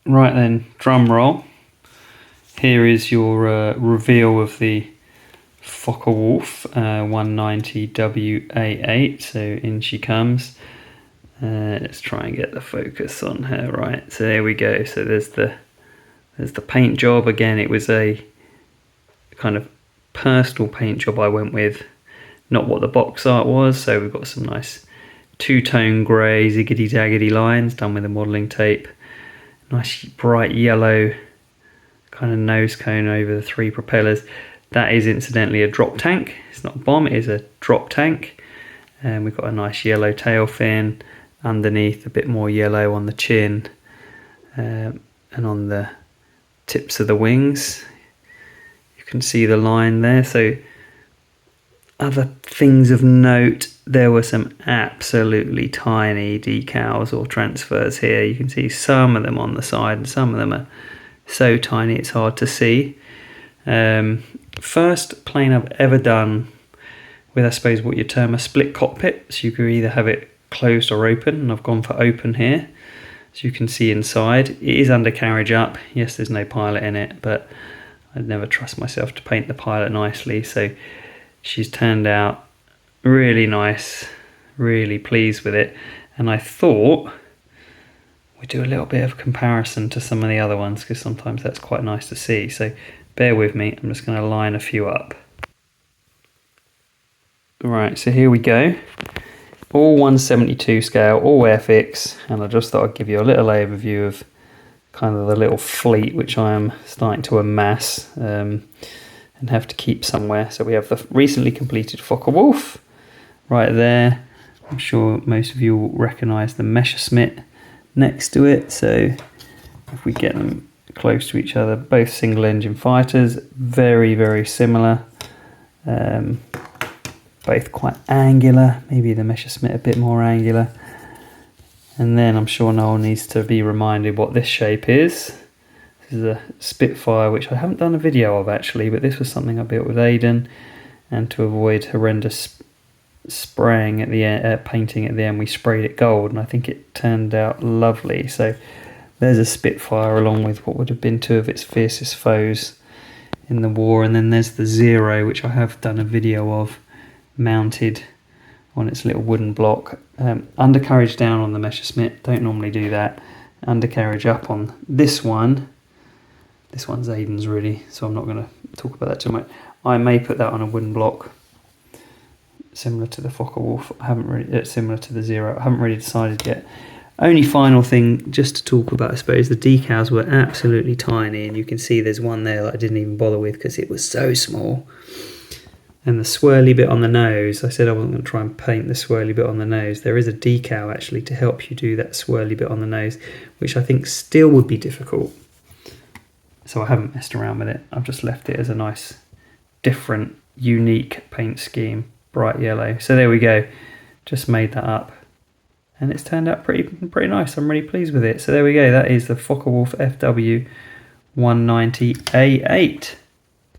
Right then, drum roll. Here is your reveal of the Focke Wulf 190 WA8. So in she comes. Let's try and get the focus on her. Right, so there we go. So there's the paint job. Again, it was a kind of personal paint job I went with, not what the box art was. So we've got some nice two-tone grey ziggity daggity lines done with the modelling tape. Nice bright yellow kind of nose cone over the three propellers. That is incidentally a drop tank. It's not a bomb, it is a drop tank. And we've got a nice yellow tail fin underneath, a bit more yellow on the chin and on the tips of the wings. You can see the line there. So other things of note, there were some absolutely tiny decals or transfers here. You can see some of them on the side and some of them are so tiny it's hard to see. First plane I've ever done with, I suppose, what you term a split cockpit. So you could either have it closed or open, and I've gone for open here. So you can see inside. It is undercarriage up. Yes, there's no pilot in it, but I'd never trust myself to paint the pilot nicely. So she's turned out really nice, really pleased with it. And I thought we'd do a little bit of comparison to some of the other ones, because sometimes that's quite nice to see. So bear with me, I'm just going to line a few up. Right, so here we go. All 172 scale, all Airfix, and I just thought I'd give you a little overview of kind of the little fleet which I am starting to amass and have to keep somewhere. So we have the recently completed Focke Wulf right there. I'm sure most of you will recognise the Messerschmitt next to it. So if we get them close to each other, both single engine fighters, very, very similar. Both quite angular, maybe the Messerschmitt a bit more angular. And then I'm sure Noel needs to be reminded what this shape is. This is a Spitfire, which I haven't done a video of actually, but this was something I built with Aidan, and to avoid horrendous spraying at the end, painting at the end, we sprayed it gold, and I think it turned out lovely. So there's a Spitfire along with what would have been two of its fiercest foes in the war, and then there's the Zero, which I have done a video of, mounted on its little wooden block. Undercarriage down on the Messerschmitt, don't normally do that. Undercarriage up on this one. This one's Aidan's really, so I'm not going to talk about that too much. I may put that on a wooden block, similar to the Focke Wulf. I haven't really, similar to the Zero. I haven't really decided yet. Only final thing just to talk about, I suppose, the decals were absolutely tiny, and you can see there's one there that I didn't even bother with because it was so small. And the swirly bit on the nose, I said I wasn't going to try and paint the swirly bit on the nose. There is a decal actually to help you do that swirly bit on the nose, which I think still would be difficult. So I haven't messed around with it. I've just left it as a nice, different, unique paint scheme, bright yellow. So there we go. Just made that up. And it's turned out pretty nice. I'm really pleased with it. So there we go. That is the Focke Wulf Fw190 A8.